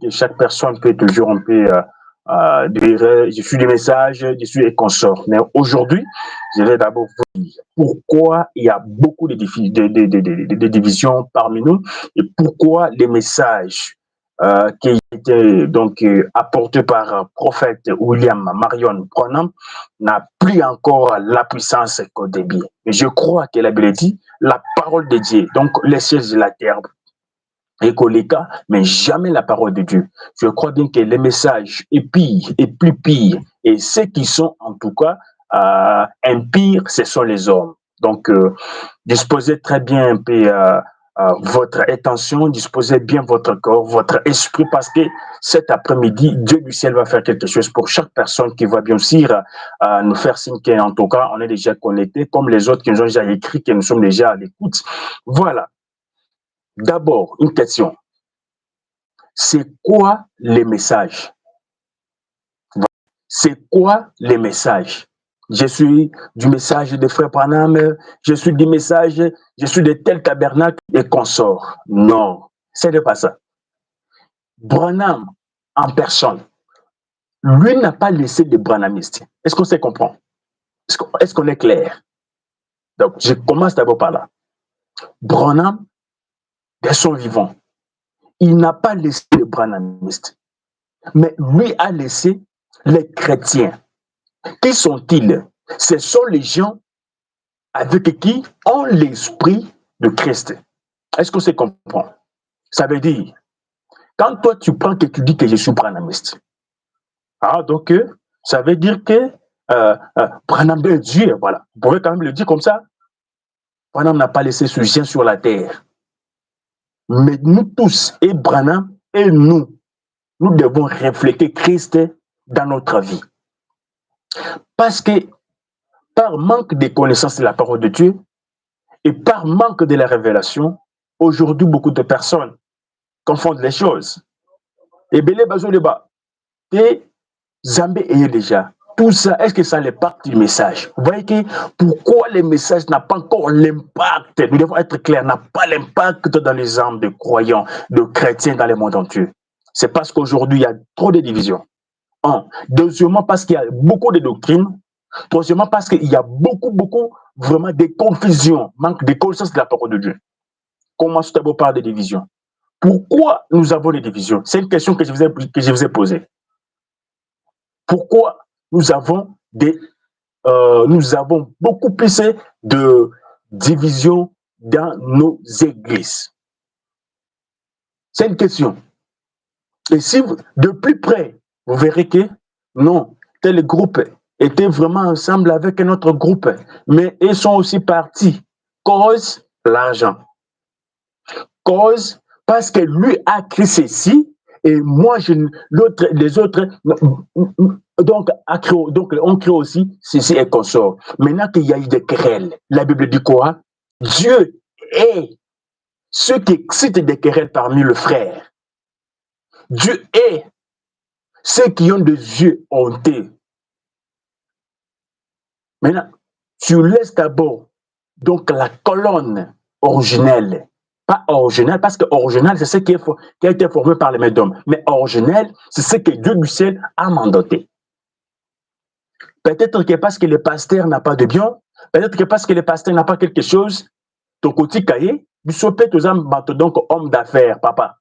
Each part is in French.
que chaque personne peut toujours un peu dire je suis des messages, je suis et consort. Mais aujourd'hui, je vais d'abord vous dire pourquoi il y a beaucoup de divisions parmi nous et pourquoi les messages qui étaient donc apportés par prophète William Marion Branham n'a plus encore la puissance qu'au début. Et je crois que la Bible dit la parole de Dieu, donc les cieux et la terre, écolica, mais jamais la parole de Dieu. Je crois bien que les messages est pire et plus pire. Et ceux qui sont en tout cas impires, ce sont les hommes. Donc, disposez très bien un peu votre attention, disposez bien votre corps, votre esprit, parce que cet après-midi, Dieu du ciel va faire quelque chose pour chaque personne qui va bien sûr nous faire signe qu'en tout cas, on est déjà connecté, comme les autres qui nous ont déjà écrit, que nous sommes déjà à l'écoute. Voilà. D'abord, une question. C'est quoi les messages? C'est quoi les messages? Je suis du message de Frère Branham, je suis du message, je suis de tel tabernacle et consort. Non, ce n'est pas ça. Branham, en personne, lui n'a pas laissé de branhamistes. Est-ce qu'on se comprend? Est-ce qu'on est clair? Donc, je commence d'abord par là. Branham, de son vivant, il n'a pas laissé les branhamistes, mais lui a laissé les chrétiens. Qui sont-ils? Ce sont les gens avec qui ont l'esprit de Christ. Est-ce qu'on se comprend? Ça veut dire, quand toi tu prends que tu dis que je suis branhamiste, donc ça veut dire que Branham est Dieu, voilà. Vous pouvez quand même le dire comme ça. Branham n'a pas laissé ce chien sur la terre. Mais nous tous, et Branham, et nous devons refléter Christ dans notre vie. Parce que par manque de connaissance de la parole de Dieu et par manque de la révélation, aujourd'hui, beaucoup de personnes confondent les choses. Et belé bazo le bas. Et Zambé est déjà. Tout ça, est-ce que ça l'impact du message? Vous voyez que pourquoi le message n'a pas encore l'impact, nous devons être clairs, n'a pas l'impact dans les âmes de croyants, de chrétiens dans le monde entier. C'est parce qu'aujourd'hui, il y a trop de divisions. Deuxièmement, parce qu'il y a beaucoup de doctrines. Troisièmement, parce qu'il y a beaucoup, vraiment de confusion, manque de connaissance de la parole de Dieu. Commençons d'abord par des divisions. Pourquoi nous avons des divisions? C'est une question que je vous ai posée. Pourquoi nous avons beaucoup plus de divisions dans nos églises? C'est une question. Et si de plus près, vous verrez que non, tel groupe était vraiment ensemble avec un autre groupe, mais ils sont aussi partis. Cause l'argent. Cause parce que lui a créé ceci et moi, les autres, donc on crée aussi ceci et consort. Maintenant qu'il y a eu des querelles, la Bible dit quoi? Dieu est ceux qui excitent des querelles parmi les frères. Dieu est ceux qui ont des yeux honteux. Maintenant, tu laisses d'abord donc la colonne originelle. Pas original, parce que original, c'est ce qui a été formé par les mains d'hommes. Mais originel, c'est ce que Dieu du ciel a mandaté. Peut-être que parce que le pasteur n'a pas de bien, peut-être que parce que le pasteur n'a pas quelque chose, ton côté cahier, du sopé tous donc homme d'affaires, papa.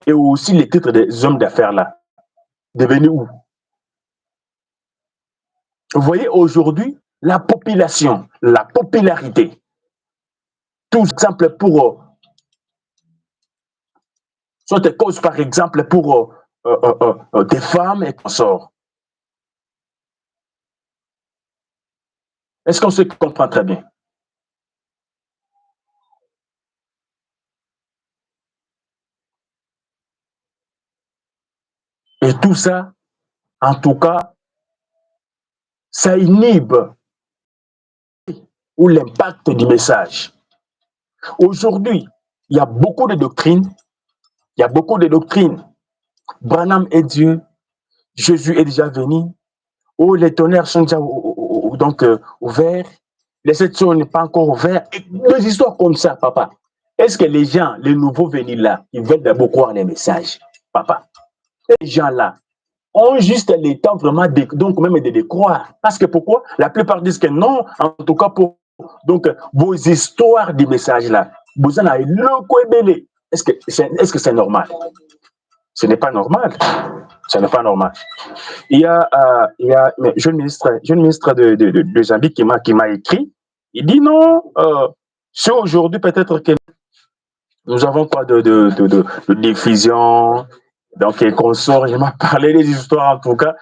Et aussi les titres des hommes d'affaires là. Devenus où? Vous voyez aujourd'hui, la population, la popularité. Tout exemple pour soit des causes, par exemple, pour des femmes et consorts. Est-ce qu'on se comprend très bien? Et tout ça, en tout cas, ça inhibe ou l'impact du message. Aujourd'hui, il y a beaucoup de doctrines. Branham est Dieu. Jésus est déjà venu. Oh, les tonnerres sont déjà ouverts. Les sections n'est pas encore ouvertes. Et des histoires comme ça, papa. Est-ce que les gens, les nouveaux venus là, ils veulent d'abord croire les messages? papa. Ces gens-là ont juste le temps vraiment donc même de croire. Parce que pourquoi? La plupart disent que non, en tout cas pour donc vos histoires du message là. Vous en avez le quoi belé. Est-ce que c'est normal? Ce n'est pas normal. Ce n'est pas normal. Il y a un jeune ministre de Zambie qui m'a écrit. Il dit non, c'est aujourd'hui peut-être que nous avons pas de diffusion, donc qu'on sort, je m'a parlé des histoires en tout cas,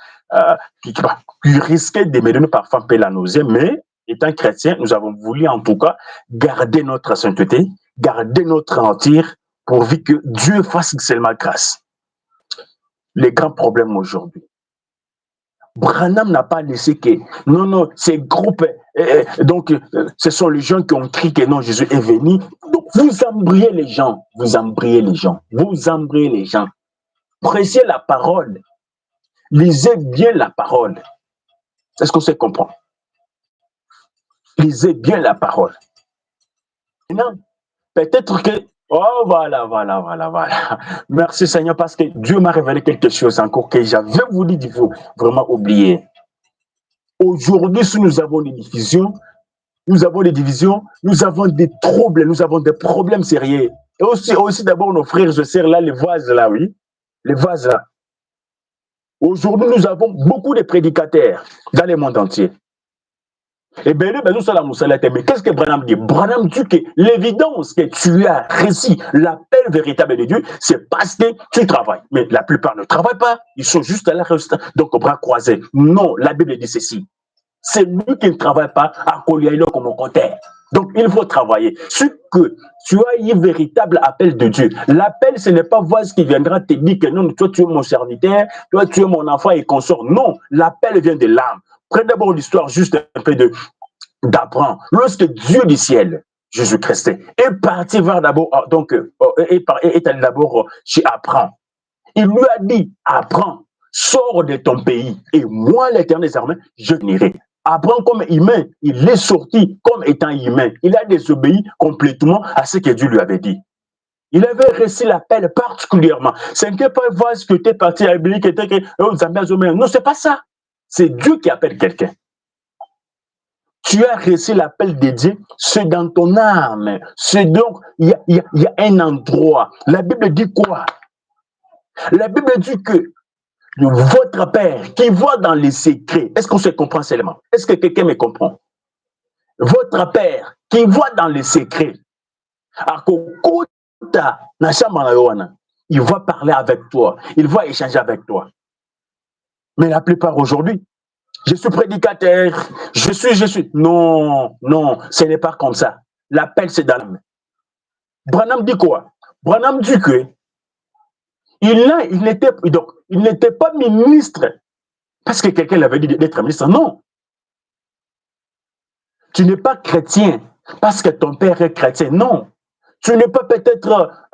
qui risquaient de me donner parfois un peu la nausée, mais étant chrétien, nous avons voulu en tout cas garder notre sainteté, garder notre entier, pourvu que Dieu fasse seulement grâce. Les grands problèmes aujourd'hui. Branham n'a pas laissé que, non, ces groupes, donc ce sont les gens qui ont crié que non, Jésus est venu. Donc vous embrayez les gens, vous embrayez les gens, vous embrayez les gens. Prêchez la parole, lisez bien la parole. Est-ce qu'on se comprend? Lisez bien la parole. Maintenant, peut-être que, oh voilà. Merci Seigneur parce que Dieu m'a révélé quelque chose encore que j'avais voulu vraiment oublier. Aujourd'hui, si nous avons des divisions, nous avons des troubles, nous avons des problèmes sérieux. Et aussi d'abord nos frères et sœurs là, les vases là, oui, les vases là. Aujourd'hui, nous avons beaucoup de prédicateurs dans le monde entier. Et bien, nous sommes mais qu'est-ce que Branham dit? Branham dit que l'évidence que tu as réussi l'appel véritable de Dieu, c'est parce que tu travailles. Mais la plupart ne travaillent pas, ils sont juste à la réussite, donc au bras croisés. Non, la Bible dit ceci. C'est lui qui ne travaille pas à Koliaïlo comme au côté. Donc, il faut travailler. Ce que tu as eu véritable appel de Dieu. L'appel, ce n'est pas voir ce qui viendra te dire que non, toi tu es mon serviteur, toi tu es mon enfant et consort. Non, l'appel vient de l'âme. Prenez d'abord l'histoire juste un peu d'Abraham. Lorsque Dieu du ciel, Jésus-Christ, est parti vers d'abord, donc, est allé d'abord chez Abraham. Il lui a dit, Abraham, sors de ton pays et moi, l'Éternel des armées, je n'irai. Abraham, comme humain, il est sorti comme étant humain. Il a désobéi complètement à ce que Dieu lui avait dit. Il avait reçu l'appel particulièrement. C'est que pas voir ce que tu es parti à l'Amérique, non, c'est pas ça. C'est Dieu qui appelle quelqu'un. Tu as reçu l'appel de Dieu, c'est dans ton âme. C'est donc, il y a un endroit. La Bible dit quoi? La Bible dit que votre Père qui voit dans les secrets, est-ce qu'on se comprend seulement? Est-ce que quelqu'un me comprend? Votre Père qui voit dans les secrets, il va parler avec toi, il va échanger avec toi. Mais la plupart aujourd'hui, je suis prédicateur, je suis. Non, ce n'est pas comme ça. L'appel, c'est dans l'âme. Branham dit quoi? Branham dit que il n'était pas ministre parce que quelqu'un l'avait dit d'être ministre. Non. Tu n'es pas chrétien parce que ton père est chrétien. Non. Tu n'es pas peut-être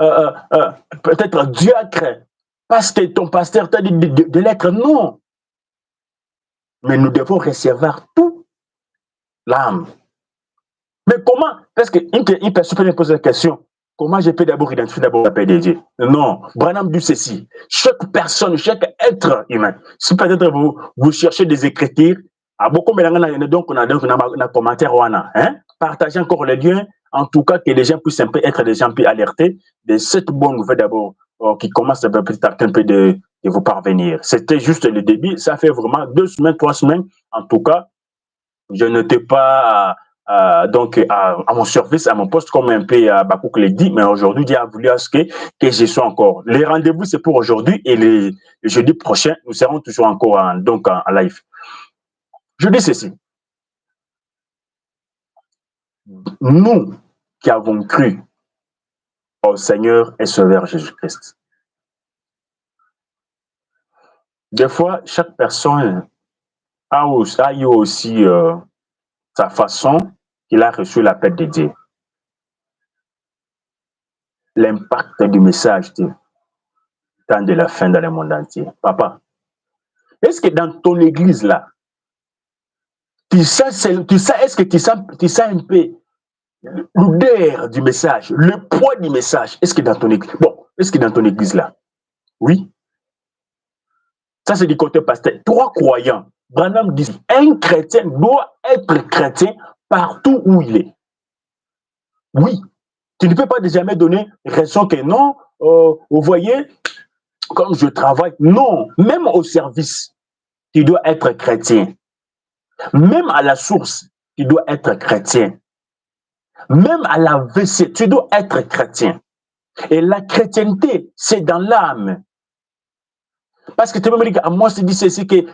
diacre parce que ton pasteur t'a dit de l'être. Non. Mais nous devons recevoir tout l'âme. Mais comment? Parce qu'une personne peut me poser la question. Comment je peux d'abord identifier la paix de Dieu? Non, Branham dit ceci. Chaque personne, chaque être humain, si peut-être vous cherchez des écritures, à beaucoup donc on a un commentaire, hein? Partagez encore les liens, en tout cas que les gens puissent un peu être des gens plus alertés de cette bonne nouvelle d'abord qui commence petit à petit un peu de vous parvenir. C'était juste le début, ça fait vraiment 2 semaines, 3 semaines, en tout cas, je n'étais pas donc à mon service, à mon poste, comme un peu Bakouk l'a dit, mais aujourd'hui, Dieu a voulu à ce que je sois encore. Les rendez-vous, c'est pour aujourd'hui et le jeudi prochain, nous serons toujours encore en live. Je dis ceci. Nous qui avons cru au Seigneur et Sauveur Jésus-Christ. Des fois, chaque personne a eu aussi sa façon qu'il a reçu l'appel de Dieu. L'impact du message du temps de la fin dans le monde entier. Papa, est-ce que dans ton église là, est-ce que tu sens un peu l'odeur du message, le poids du message? Est-ce que dans ton église, est-ce que dans ton église là, oui, Ça, c'est du côté pasteur. Toi, croyant, Branham dit, un chrétien doit être chrétien partout où il est. Oui, tu ne peux pas jamais donner raison que non, vous voyez, comme je travaille. Non, même au service, tu dois être chrétien. Même à la source, tu dois être chrétien. Même à la WC, tu dois être chrétien. Et la chrétienté, c'est dans l'âme. Parce que tu peux me dire, à moi, c'est dit ceci que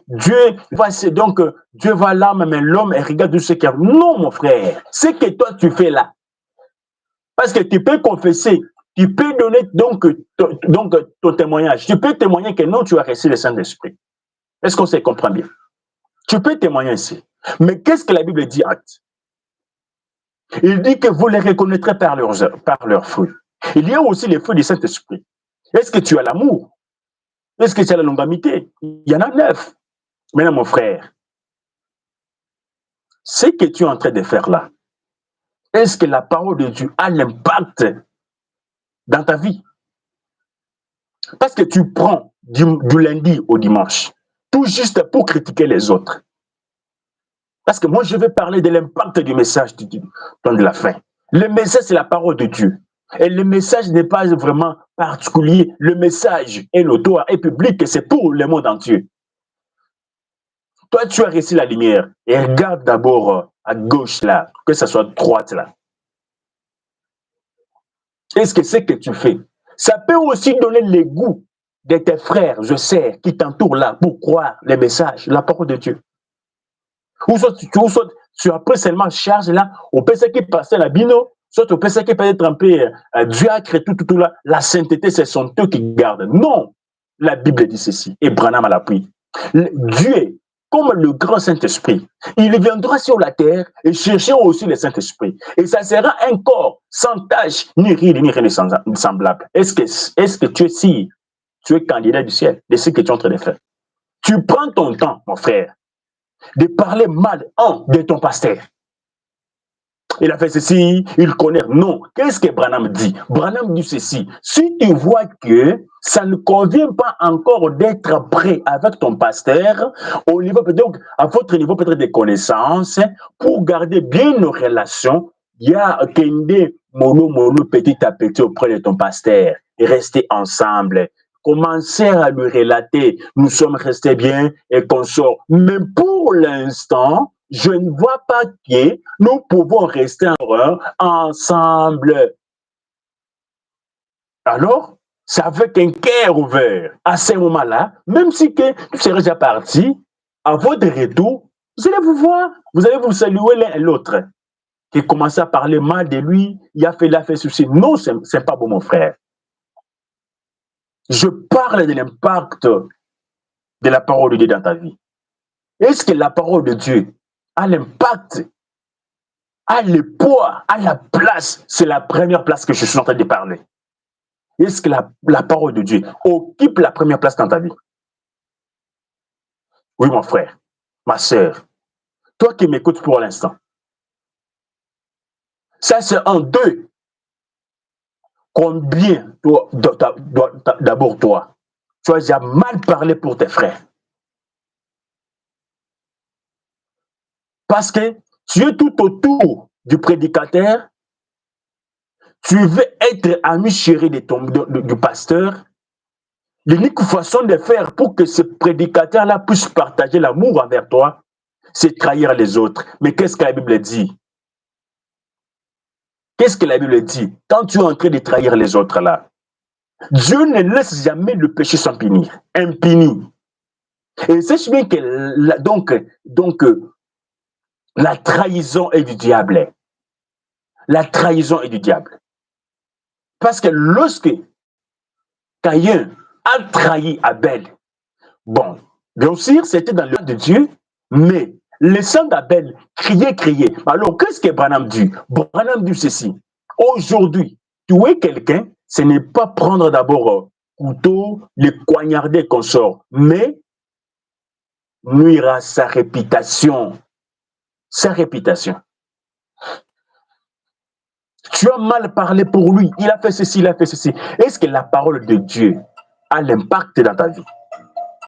Dieu va, donc Dieu va l'âme, mais l'homme regarde ce qu'il y a. Non, mon frère, ce que toi tu fais là. Parce que tu peux confesser, tu peux donner donc ton témoignage. Tu peux témoigner que non, tu as reçu le Saint-Esprit. Est-ce qu'on se comprend bien? Tu peux témoigner ainsi. Mais qu'est-ce que la Bible dit, acte? Il dit que vous les reconnaîtrez par leurs fruits. Il y a aussi les fruits du Saint-Esprit. Est-ce que tu as l'amour? Est-ce que tu as la longanimité? Il y en a 9. Maintenant, mon frère, ce que tu es en train de faire là, est-ce que la parole de Dieu a l'impact dans ta vie? Parce que tu prends du lundi au dimanche, tout juste pour critiquer les autres. Parce que moi, je vais parler de l'impact du message de la fin. Le message, c'est la parole de Dieu. Et le message n'est pas vraiment particulier. Le message est notoire et public, et c'est pour le monde entier. Toi, tu as reçu la lumière. Et regarde d'abord à gauche là, que ce soit à droite là. Est-ce que c'est que tu fais? Ça peut aussi donner le goût de tes frères, je sais, qui t'entourent là pour croire les messages, la parole de Dieu. Ou soit tu as pris seulement charge là, on peut ce qui passe la bino, soit on peut ce qui peut être un peu diacre et tout là. La sainteté, c'est son eux qui garde. Non, la Bible dit ceci, et Branham a l'appui. Dieu, comme le grand Saint-Esprit, il viendra sur la terre et chercher aussi le Saint-Esprit. Et ça sera un corps sans tache, ni rire, ni rien de semblable. Est-ce que tu es si, tu es candidat du ciel de ce que tu es en train de faire? Tu prends ton temps, mon frère, de parler mal de ton pasteur. Il a fait ceci, il connaît. Non. Qu'est-ce que Branham dit? Branham dit ceci. Si tu vois que ça ne convient pas encore d'être prêt avec ton pasteur, au niveau, donc, à votre niveau peut-être de connaissances, pour garder bien nos relations, il y a Kende, mono, petit à petit auprès de ton pasteur. Et rester ensemble. Commencer à lui relater, nous sommes restés bien et qu'on sort. Mais pour l'instant, je ne vois pas que nous pouvons rester ensemble. Alors, c'est avec un cœur ouvert. À ce moment-là, même si que tu serais déjà parti, à votre retour, vous allez vous voir, vous allez vous saluer l'un et l'autre. Qui commence à parler mal de lui, il a fait ceci. Non, c'est pas bon, mon frère. Je parle de l'impact de la parole de Dieu dans ta vie. Est-ce que la parole de Dieu a l'impact, a le poids, a la place? C'est la première place que je suis en train de parler. Est-ce que la parole de Dieu occupe la première place dans ta vie? Oui, mon frère, ma soeur, toi qui m'écoutes pour l'instant. Ça, c'est en deux. Combien, d'abord toi, tu as déjà mal parlé pour tes frères? Parce que tu es tout autour du prédicateur, tu veux être ami chéri du pasteur. L'unique façon de faire pour que ce prédicateur-là puisse partager l'amour envers toi, c'est trahir les autres. Mais qu'est-ce que la Bible dit? Qu'est-ce que la Bible dit? Quand tu es en train de trahir les autres là, Dieu ne laisse jamais le péché sans punir, impuni. Et sache bien que la trahison est du diable. La trahison est du diable. Parce que lorsque Caïn a trahi Abel, bon, bien sûr, c'était dans le de Dieu, mais le sang d'Abel criait. Alors, qu'est-ce que Branham dit? Branham dit ceci. Aujourd'hui, tuer quelqu'un, ce n'est pas prendre d'abord couteau, le poignarder qu'on sort, mais nuire à sa réputation. Sa réputation. Tu as mal parlé pour lui, il a fait ceci, il a fait ceci. Est-ce que la parole de Dieu a l'impact dans ta vie?